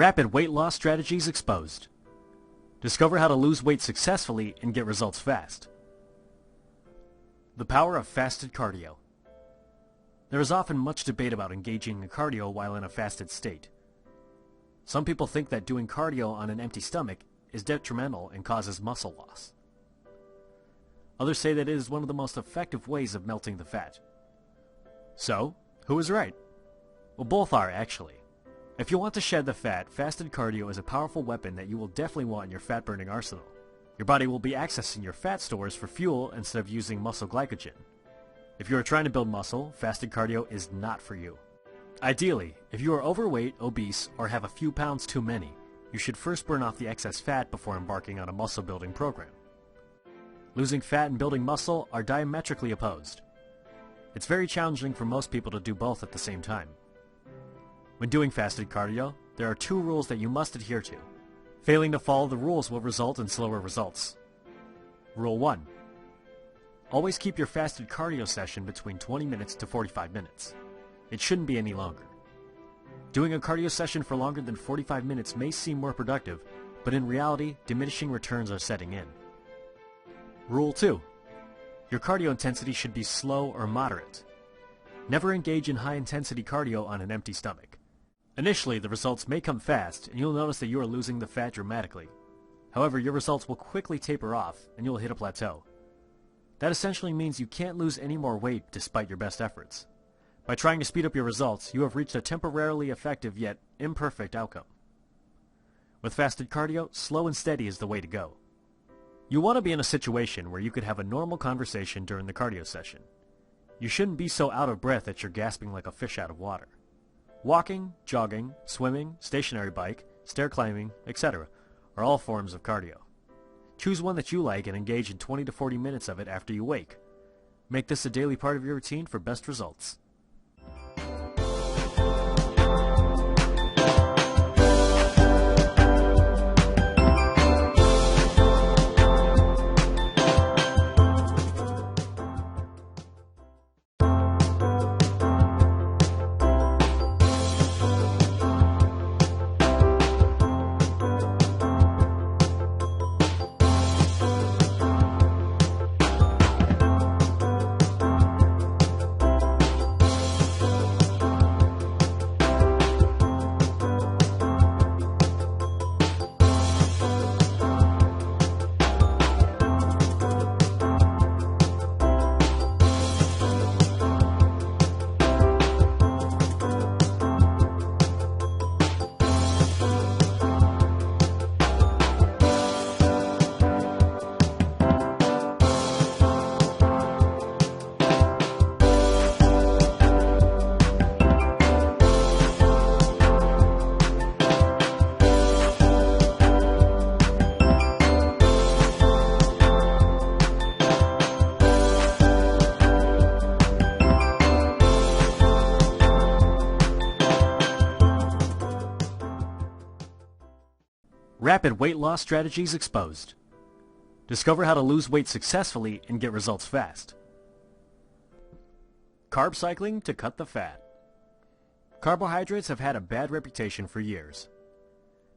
Rapid weight loss strategies exposed. Discover how to lose weight successfully and get results fast. The power of fasted cardio. There is often much debate about engaging in cardio while in a fasted state. Some people think that doing cardio on an empty stomach is detrimental and causes muscle loss. Others say that it is one of the most effective ways of melting the fat. So, who is right? Well, both are actually. If you want to shed the fat, fasted cardio is a powerful weapon that you will definitely want in your fat-burning arsenal. Your body will be accessing your fat stores for fuel instead of using muscle glycogen. If you are trying to build muscle, fasted cardio is not for you. Ideally, if you are overweight, obese, or have a few pounds too many, you should first burn off the excess fat before embarking on a muscle building program. Losing fat and building muscle are diametrically opposed. It's very challenging for most people to do both at the same time. When doing fasted cardio, there are two rules that you must adhere to. Failing to follow the rules will result in slower results. Rule 1. Always keep your fasted cardio session between 20 minutes to 45 minutes. It shouldn't be any longer. Doing a cardio session for longer than 45 minutes may seem more productive, but in reality, diminishing returns are setting in. Rule 2. Your cardio intensity should be slow or moderate. Never engage in high-intensity cardio on an empty stomach. Initially, the results may come fast, and you'll notice that you are losing the fat dramatically. However, your results will quickly taper off, and you'll hit a plateau. That essentially means you can't lose any more weight despite your best efforts. By trying to speed up your results, you have reached a temporarily effective yet imperfect outcome. With fasted cardio, slow and steady is the way to go. You want to be in a situation where you could have a normal conversation during the cardio session. You shouldn't be so out of breath that you're gasping like a fish out of water. Walking, jogging, swimming, stationary bike, stair climbing, etc. are all forms of cardio. Choose one that you like and engage in 20 to 40 minutes of it after you wake. Make this a daily part of your routine for best results. Rapid weight loss strategies exposed. Discover how to lose weight successfully and get results fast. Carb cycling to cut the fat. Carbohydrates have had a bad reputation for years.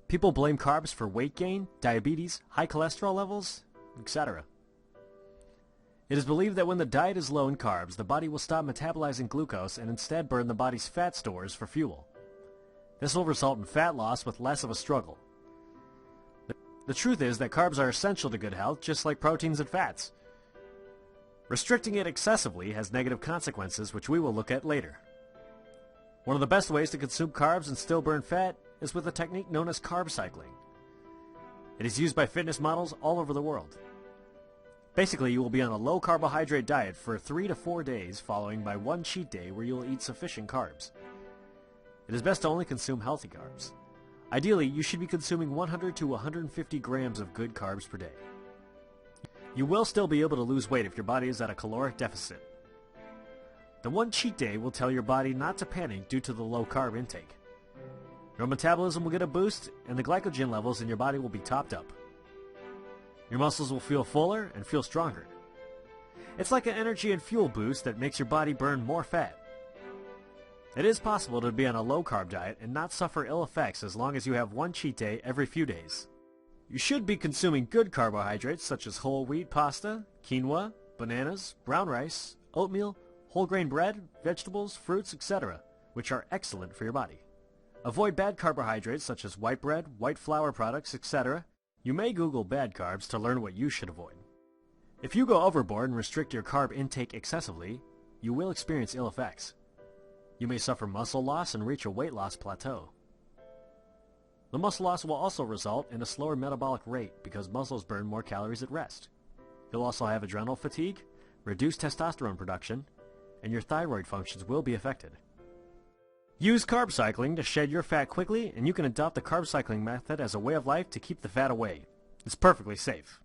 People blame carbs for weight gain, diabetes, high cholesterol levels, etc. It is believed that when the diet is low in carbs, the body will stop metabolizing glucose and instead burn the body's fat stores for fuel. This will result in fat loss with less of a struggle. The truth is that carbs are essential to good health, just like proteins and fats. Restricting it excessively has negative consequences, which we will look at later. One of the best ways to consume carbs and still burn fat is with a technique known as carb cycling. It is used by fitness models all over the world. Basically, you will be on a low carbohydrate diet for 3 to 4 days, following by one cheat day where you will eat sufficient carbs. It is best to only consume healthy carbs. Ideally, you should be consuming 100 to 150 grams of good carbs per day. You will still be able to lose weight if your body is at a caloric deficit. The one cheat day will tell your body not to panic due to the low carb intake. Your metabolism will get a boost, and the glycogen levels in your body will be topped up. Your muscles will feel fuller and feel stronger. It's like an energy and fuel boost that makes your body burn more fat. It is possible to be on a low-carb diet and not suffer ill effects as long as you have one cheat day every few days. You should be consuming good carbohydrates such as whole wheat pasta, quinoa, bananas, brown rice, oatmeal, whole grain bread, vegetables, fruits, etc., which are excellent for your body. Avoid bad carbohydrates such as white bread, white flour products, etc. You may Google bad carbs to learn what you should avoid. If you go overboard and restrict your carb intake excessively, you will experience ill effects. You may suffer muscle loss and reach a weight loss plateau. The muscle loss will also result in a slower metabolic rate because muscles burn more calories at rest. You'll also have adrenal fatigue, reduced testosterone production, and your thyroid functions will be affected. Use carb cycling to shed your fat quickly, and you can adopt the carb cycling method as a way of life to keep the fat away. It's perfectly safe.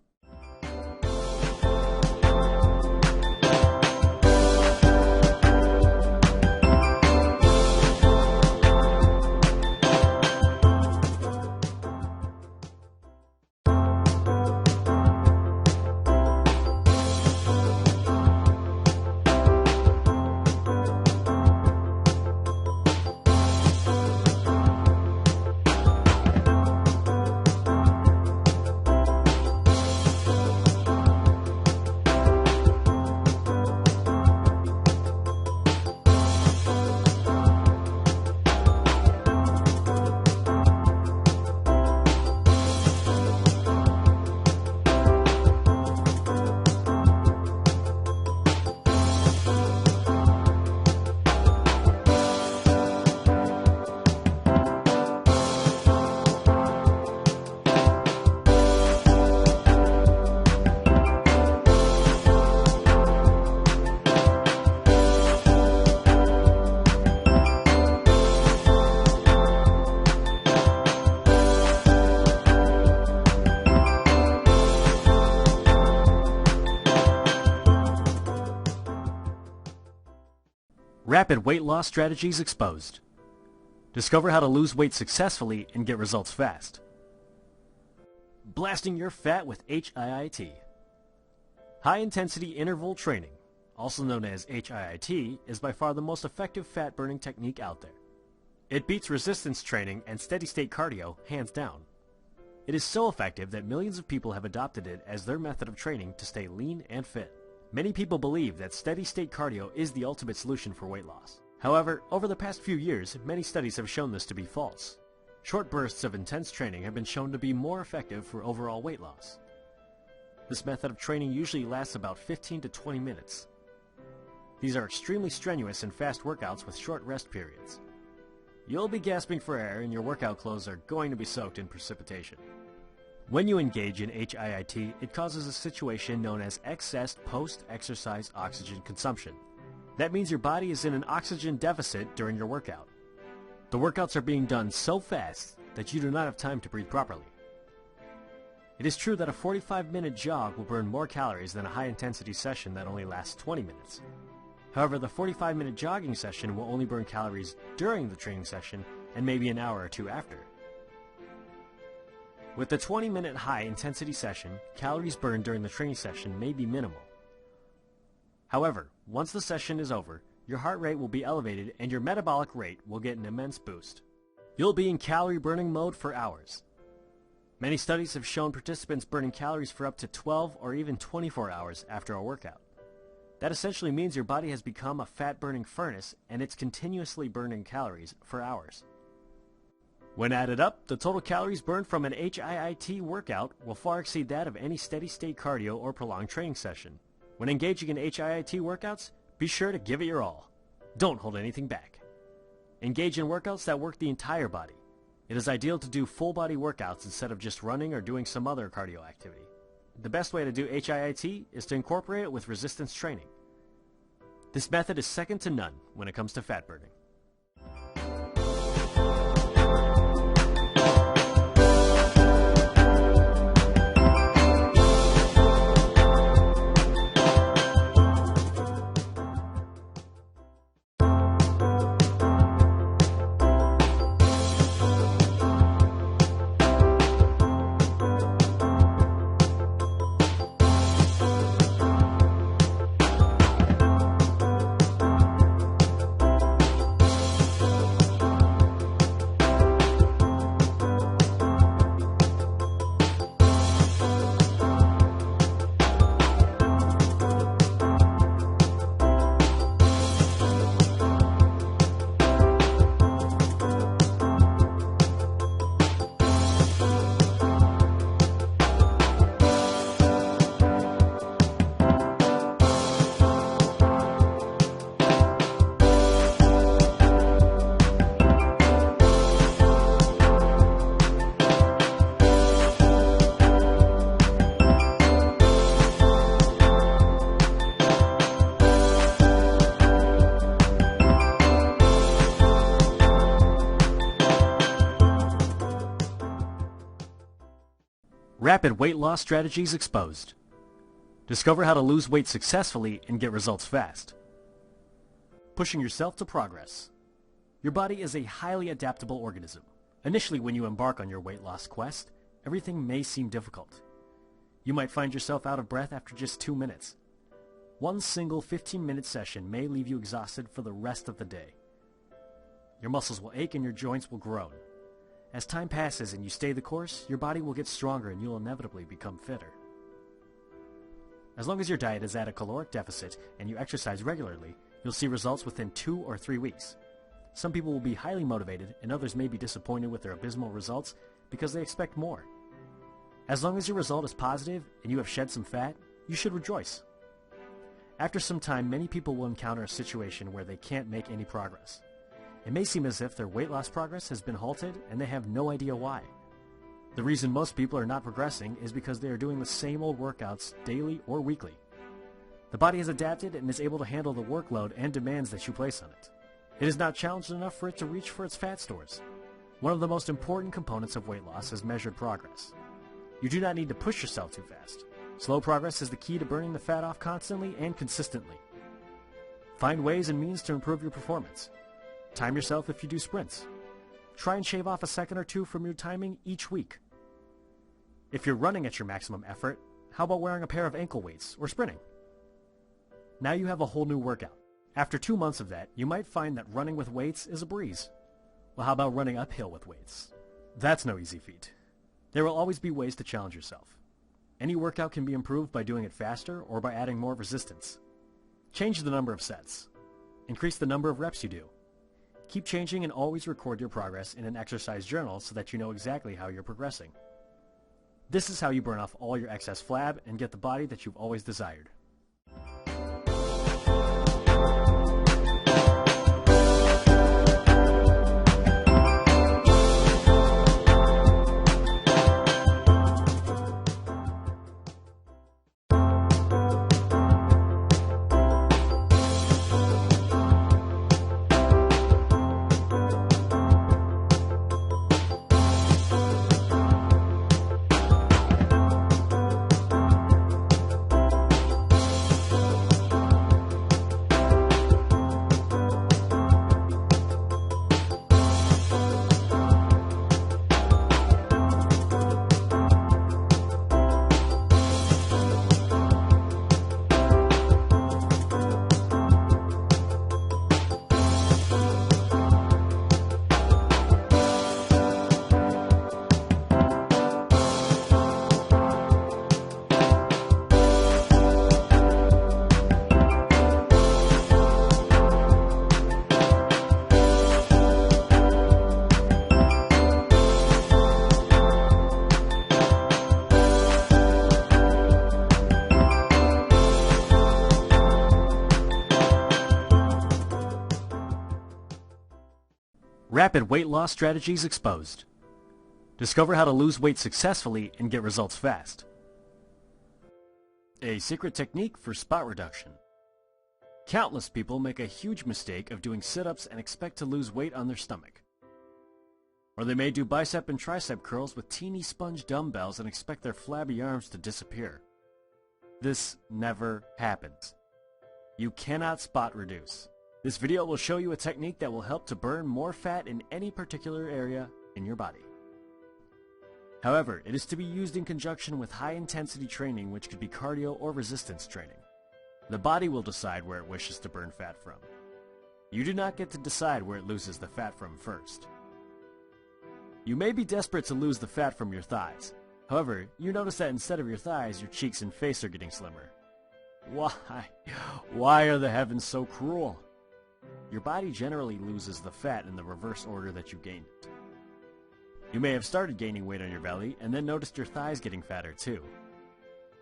Rapid weight loss strategies exposed. Discover how to lose weight successfully and get results fast. Blasting your fat with HIIT. High-intensity interval training, also known as HIIT, is by far the most effective fat-burning technique out there. It beats resistance training and steady-state cardio hands down. It is so effective that millions of people have adopted it as their method of training to stay lean and fit. Many people believe that steady-state cardio is the ultimate solution for weight loss. However, over the past few years, many studies have shown this to be false. Short bursts of intense training have been shown to be more effective for overall weight loss. This method of training usually lasts about 15 to 20 minutes. These are extremely strenuous and fast workouts with short rest periods. You'll be gasping for air and your workout clothes are going to be soaked in precipitation. When you engage in HIIT, it causes a situation known as excess post-exercise oxygen consumption. That means your body is in an oxygen deficit during your workout. The workouts are being done so fast that you do not have time to breathe properly. It is true that a 45-minute jog will burn more calories than a high-intensity session that only lasts 20 minutes. However, the 45-minute jogging session will only burn calories during the training session and maybe an hour or two after. With the 20-minute high-intensity session, calories burned during the training session may be minimal. However, once the session is over, your heart rate will be elevated and your metabolic rate will get an immense boost. You'll be in calorie-burning mode for hours. Many studies have shown participants burning calories for up to 12 or even 24 hours after a workout. That essentially means your body has become a fat-burning furnace and it's continuously burning calories for hours. When added up, the total calories burned from an HIIT workout will far exceed that of any steady-state cardio or prolonged training session. When engaging in HIIT workouts, be sure to give it your all. Don't hold anything back. Engage in workouts that work the entire body. It is ideal to do full-body workouts instead of just running or doing some other cardio activity. The best way to do HIIT is to incorporate it with resistance training. This method is second to none when it comes to fat burning. Rapid weight loss strategies exposed. Discover how to lose weight successfully and get results fast. Pushing yourself to progress. Your body is a highly adaptable organism. Initially, when you embark on your weight loss quest, everything may seem difficult. You might find yourself out of breath after just 2 minutes. One single 15-minute session may leave you exhausted for the rest of the day. Your muscles will ache and your joints will groan. As time passes and you stay the course, your body will get stronger and you'll inevitably become fitter. As long as your diet is at a caloric deficit and you exercise regularly, you'll see results within 2 or 3 weeks. Some people will be highly motivated and others may be disappointed with their abysmal results because they expect more. As long as your result is positive and you have shed some fat, you should rejoice. After some time, many people will encounter a situation where they can't make any progress. It may seem as if their weight loss progress has been halted and they have no idea why. The reason most people are not progressing is because they are doing the same old workouts daily or weekly. The body has adapted and is able to handle the workload and demands that you place on it. It is not challenged enough for it to reach for its fat stores. One of the most important components of weight loss is measured progress. You do not need to push yourself too fast. Slow progress is the key to burning the fat off constantly and consistently. Find ways and means to improve your performance. Time yourself if you do sprints. Try and shave off a second or two from your timing each week. If you're running at your maximum effort, how about wearing a pair of ankle weights or sprinting? Now you have a whole new workout. After 2 months of that, you might find that running with weights is a breeze. Well, how about running uphill with weights? That's no easy feat. There will always be ways to challenge yourself. Any workout can be improved by doing it faster or by adding more resistance. Change the number of sets. Increase the number of reps you do. Keep changing and always record your progress in an exercise journal so that you know exactly how you're progressing. This is how you burn off all your excess flab and get the body that you've always desired. Rapid weight loss strategies exposed. Discover how to lose weight successfully and get results fast. A secret technique for spot reduction. Countless people make a huge mistake of doing sit-ups and expect to lose weight on their stomach. Or they may do bicep and tricep curls with teeny sponge dumbbells and expect their flabby arms to disappear. This never happens. You cannot spot reduce. This video will show you a technique that will help to burn more fat in any particular area in your body. However, it is to be used in conjunction with high-intensity training, which could be cardio or resistance training. The body will decide where it wishes to burn fat from. You do not get to decide where it loses the fat from first. You may be desperate to lose the fat from your thighs. However, you notice that instead of your thighs, your cheeks and face are getting slimmer. Why? Why are the heavens so cruel? Your body generally loses the fat in the reverse order that you gained it. You may have started gaining weight on your belly and then noticed your thighs getting fatter too.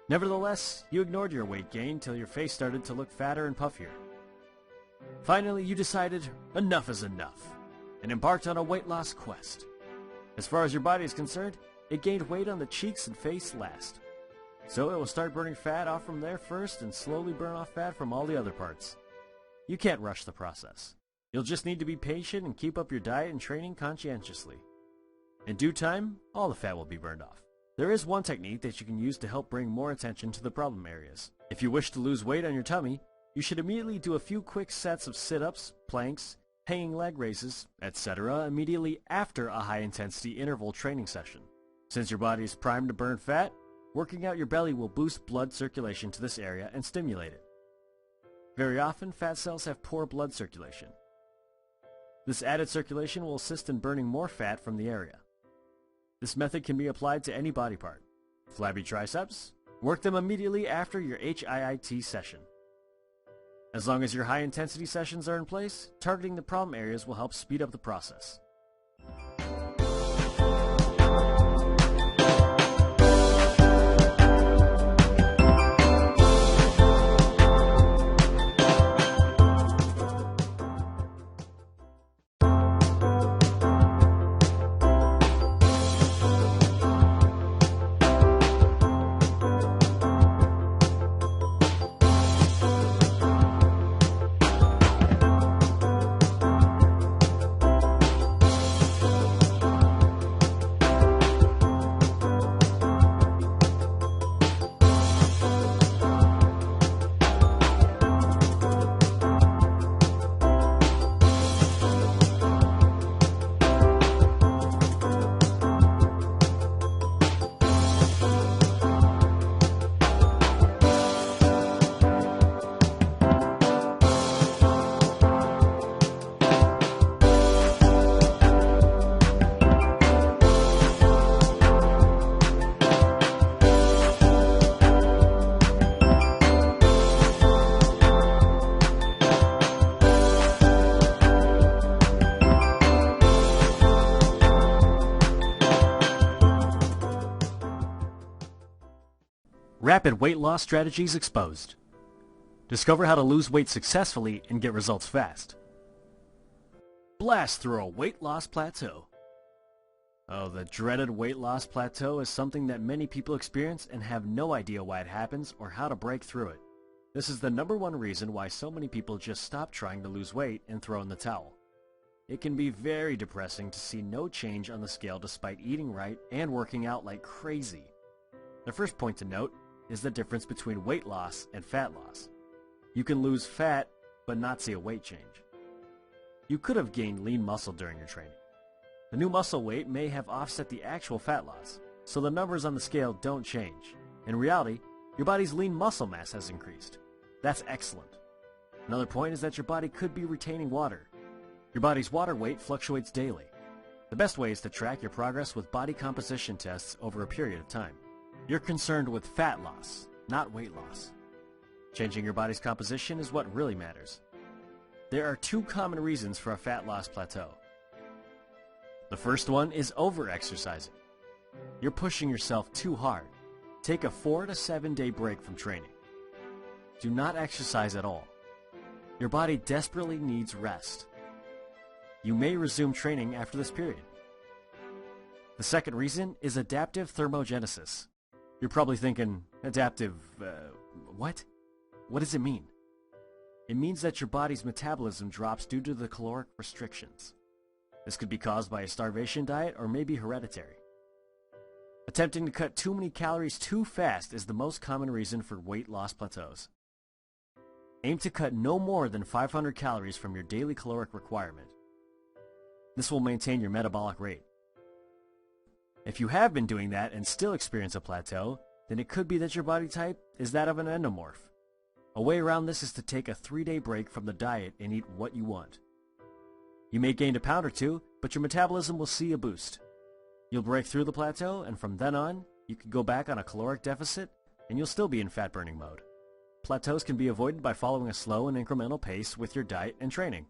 Nevertheless, you ignored your weight gain till your face started to look fatter and puffier. Finally, you decided enough is enough and embarked on a weight loss quest. As far as your body is concerned, it gained weight on the cheeks and face last. So it will start burning fat off from there first and slowly burn off fat from all the other parts. You can't rush the process. You'll just need to be patient and keep up your diet and training conscientiously. In due time, all the fat will be burned off. There is one technique that you can use to help bring more attention to the problem areas. If you wish to lose weight on your tummy, you should immediately do a few quick sets of sit-ups, planks, hanging leg raises, etc. immediately after a high-intensity interval training session. Since your body is primed to burn fat, working out your belly will boost blood circulation to this area and stimulate it. Very often, fat cells have poor blood circulation. This added circulation will assist in burning more fat from the area. This method can be applied to any body part. Flabby triceps? Work them immediately after your HIIT session. As long as your high-intensity sessions are in place, targeting the problem areas will help speed up the process. Rapid weight loss strategies exposed. Discover how to lose weight successfully and get results fast. Blast through a weight loss plateau. Oh, the dreaded weight loss plateau is something that many people experience and have no idea why it happens or how to break through it. This is the #1 reason why so many people just stop trying to lose weight and throw in the towel. It can be very depressing to see no change on the scale despite eating right and working out like crazy. The first point to note is the difference between weight loss and fat loss. You can lose fat, but not see a weight change. You could have gained lean muscle during your training. The new muscle weight may have offset the actual fat loss, so the numbers on the scale don't change. In reality, your body's lean muscle mass has increased. That's excellent. Another point is that your body could be retaining water. Your body's water weight fluctuates daily. The best way is to track your progress with body composition tests over a period of time. You're concerned with fat loss, not weight loss. Changing your body's composition is what really matters. There are 2 common reasons for a fat loss plateau. The first one is over-exercising. You're pushing yourself too hard. Take a 4 to 7 day break from training. Do not exercise at all. Your body desperately needs rest. You may resume training after this period. The second reason is adaptive thermogenesis. You're probably thinking, adaptive, what? What does it mean? It means that your body's metabolism drops due to the caloric restrictions. This could be caused by a starvation diet or maybe hereditary. Attempting to cut too many calories too fast is the most common reason for weight loss plateaus. Aim to cut no more than 500 calories from your daily caloric requirement. This will maintain your metabolic rate. If you have been doing that and still experience a plateau, then it could be that your body type is that of an endomorph. A way around this is to take a 3-day break from the diet and eat what you want. You may gain a pound or 2, but your metabolism will see a boost. You'll break through the plateau, and from then on, you can go back on a caloric deficit, and you'll still be in fat-burning mode. Plateaus can be avoided by following a slow and incremental pace with your diet and training.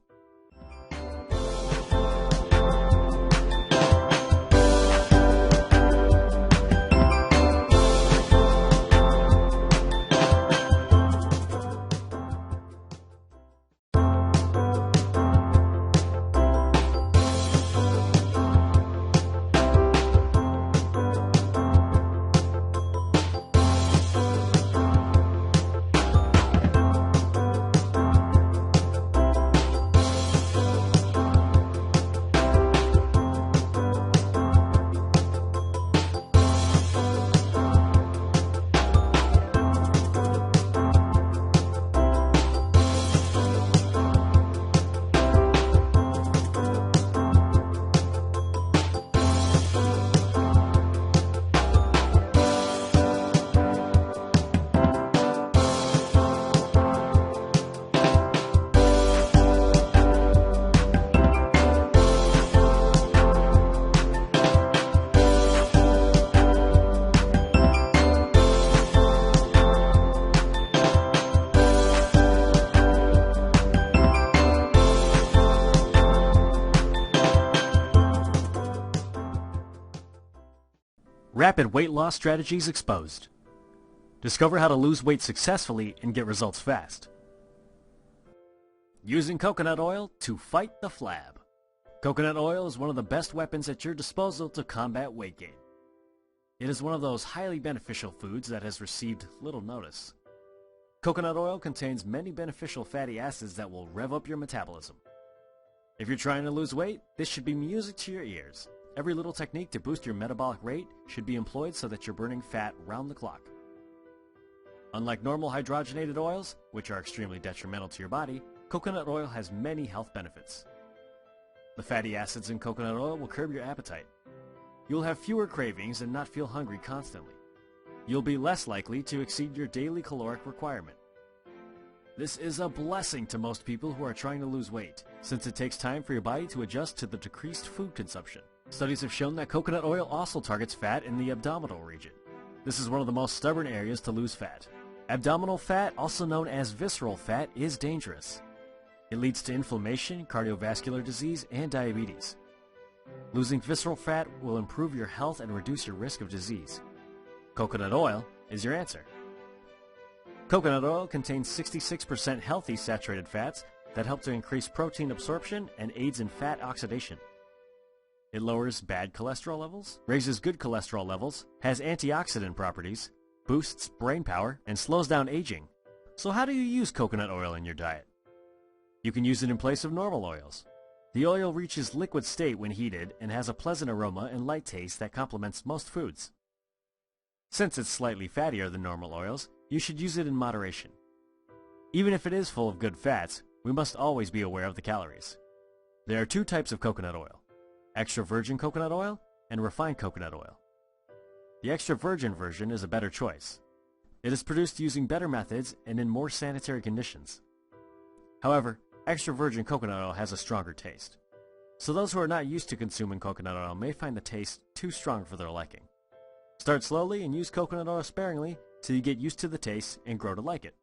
Rapid weight loss strategies exposed. Discover how to lose weight successfully and get results fast. Using coconut oil to fight the flab. Coconut oil is one of the best weapons at your disposal to combat weight gain. It is one of those highly beneficial foods that has received little notice. Coconut oil contains many beneficial fatty acids that will rev up your metabolism. If you're trying to lose weight, this should be music to your ears. Every little technique to boost your metabolic rate should be employed so that you're burning fat round the clock. Unlike normal hydrogenated oils, which are extremely detrimental to your body, coconut oil has many health benefits. The fatty acids in coconut oil will curb your appetite. You'll have fewer cravings and not feel hungry constantly. You'll be less likely to exceed your daily caloric requirement. This is a blessing to most people who are trying to lose weight, since it takes time for your body to adjust to the decreased food consumption. Studies have shown that coconut oil also targets fat in the abdominal region. This is one of the most stubborn areas to lose fat. Abdominal fat, also known as visceral fat, is dangerous. It leads to inflammation, cardiovascular disease, and diabetes. Losing visceral fat will improve your health and reduce your risk of disease. Coconut oil is your answer. Coconut oil contains 66% healthy saturated fats that help to increase protein absorption and aids in fat oxidation. It lowers bad cholesterol levels, raises good cholesterol levels, has antioxidant properties, boosts brain power, and slows down aging. So how do you use coconut oil in your diet? You can use it in place of normal oils. The oil reaches liquid state when heated and has a pleasant aroma and light taste that complements most foods. Since it's slightly fattier than normal oils, you should use it in moderation. Even if it is full of good fats, we must always be aware of the calories. There are two types of coconut oil: extra virgin coconut oil and refined coconut oil. The extra virgin version is a better choice. It is produced using better methods and in more sanitary conditions. However, extra virgin coconut oil has a stronger taste. So those who are not used to consuming coconut oil may find the taste too strong for their liking. Start slowly and use coconut oil sparingly till you get used to the taste and grow to like it.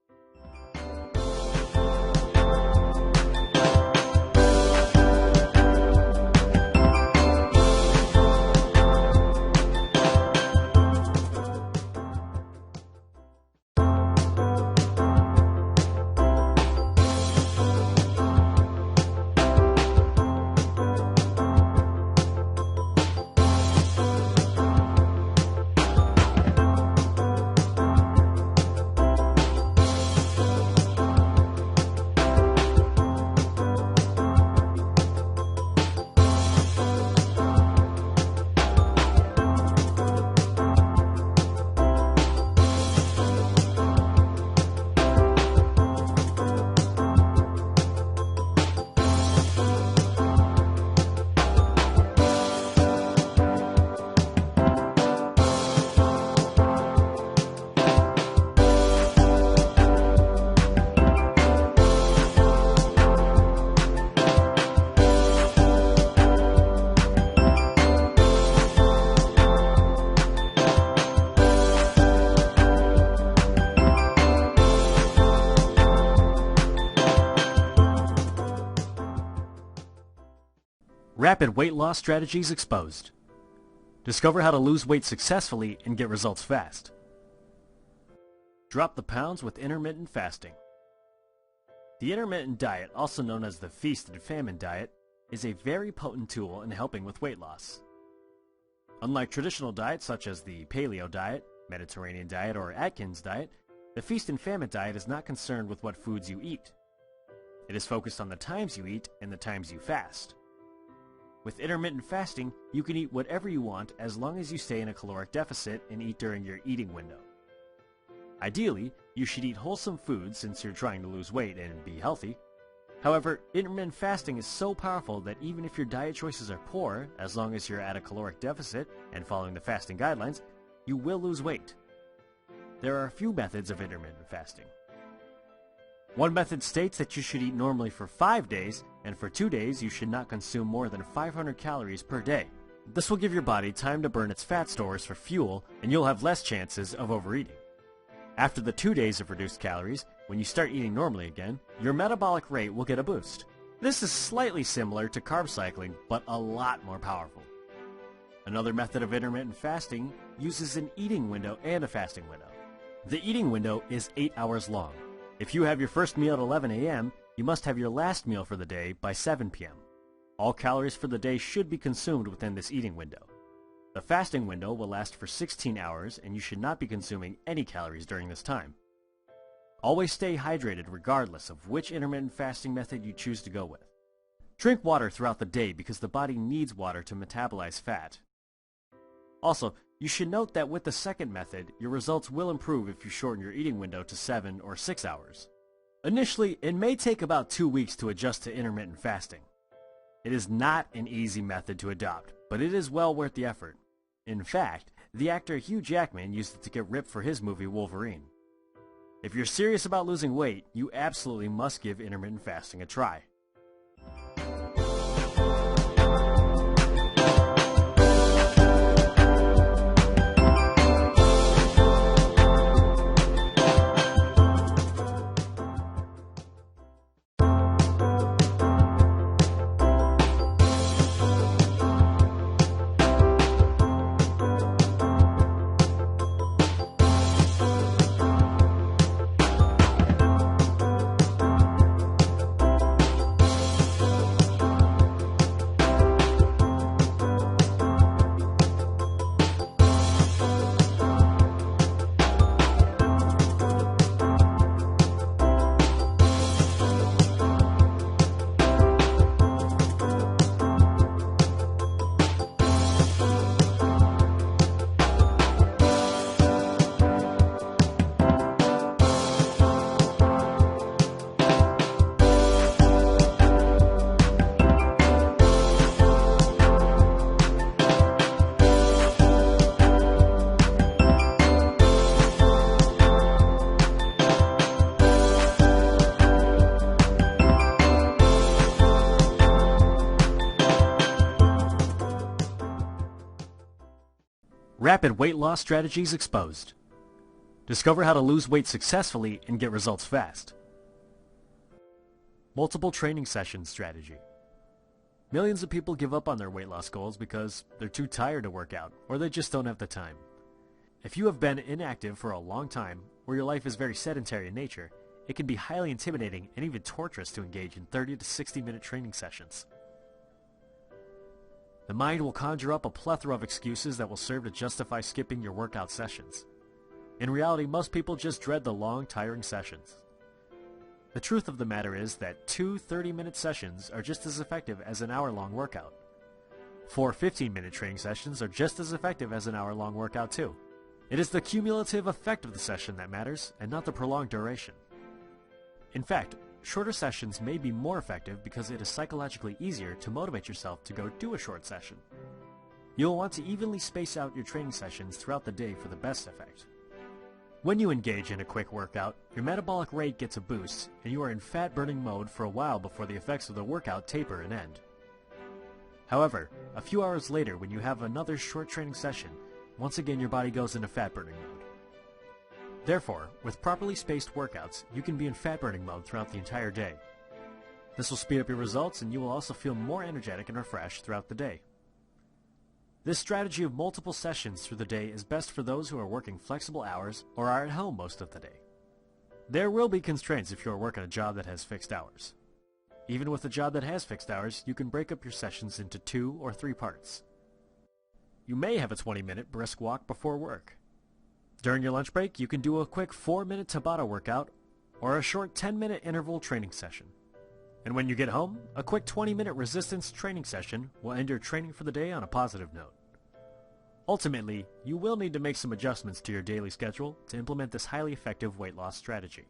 Rapid weight loss strategies exposed. Discover how to lose weight successfully and get results fast. Drop the pounds with intermittent fasting. The intermittent diet, also known as the feast and famine diet, is a very potent tool in helping with weight loss. Unlike traditional diets such as the paleo diet, Mediterranean diet, or Atkins diet, the feast and famine diet is not concerned with what foods you eat. It is focused on the times you eat and the times you fast. With intermittent fasting, you can eat whatever you want as long as you stay in a caloric deficit and eat during your eating window. Ideally, you should eat wholesome foods since you're trying to lose weight and be healthy. However, intermittent fasting is so powerful that even if your diet choices are poor, as long as you're at a caloric deficit and following the fasting guidelines, you will lose weight. There are a few methods of intermittent fasting. One method states that you should eat normally for 5 days, and for 2 days you should not consume more than 500 calories per day. This will give your body time to burn its fat stores for fuel, and you'll have less chances of overeating. After the 2 days of reduced calories, when you start eating normally again, your metabolic rate will get a boost. This is slightly similar to carb cycling, but a lot more powerful. Another method of intermittent fasting uses an eating window and a fasting window. The eating window is 8 hours long. If you have your first meal at 11 a.m., you must have your last meal for the day by 7 p.m. All calories for the day should be consumed within this eating window. The fasting window will last for 16 hours, and you should not be consuming any calories during this time. Always stay hydrated regardless of which intermittent fasting method you choose to go with. Drink water throughout the day because the body needs water to metabolize fat. Also, you should note that with the second method, your results will improve if you shorten your eating window to 7 or 6 hours. Initially, it may take about 2 weeks to adjust to intermittent fasting. It is not an easy method to adopt, but it is well worth the effort. In fact, the actor Hugh Jackman used it to get ripped for his movie Wolverine. If you're serious about losing weight, you absolutely must give intermittent fasting a try. Rapid weight loss strategies exposed. Discover how to lose weight successfully and get results fast. Multiple training sessions strategy. Millions of people give up on their weight loss goals because they're too tired to work out or they just don't have the time. If you have been inactive for a long time or your life is very sedentary in nature, it can be highly intimidating and even torturous to engage in 30 to 60-minute training sessions. The mind will conjure up a plethora of excuses that will serve to justify skipping your workout sessions. In reality, most people just dread the long, tiring sessions. The truth of the matter is that 2 30-minute sessions are just as effective as an hour-long workout. 4 15-minute training sessions are just as effective as an hour-long workout too. It is the cumulative effect of the session that matters, and not the prolonged duration. In fact, shorter sessions may be more effective because it is psychologically easier to motivate yourself to go do a short session. You'll want to evenly space out your training sessions throughout the day for the best effect. When you engage in a quick workout, your metabolic rate gets a boost and you are in fat-burning mode for a while before the effects of the workout taper and end. However, a few hours later when you have another short training session, once again your body goes into fat-burning mode. Therefore, with properly spaced workouts, you can be in fat-burning mode throughout the entire day. This will speed up your results and you will also feel more energetic and refreshed throughout the day. This strategy of multiple sessions through the day is best for those who are working flexible hours or are at home most of the day. There will be constraints if you are working a job that has fixed hours. Even with a job that has fixed hours, you can break up your sessions into 2 or 3 parts. You may have a 20-minute brisk walk before work. During your lunch break, you can do a quick 4-minute Tabata workout or a short 10-minute interval training session. And when you get home, a quick 20-minute resistance training session will end your training for the day on a positive note. Ultimately, you will need to make some adjustments to your daily schedule to implement this highly effective weight loss strategy.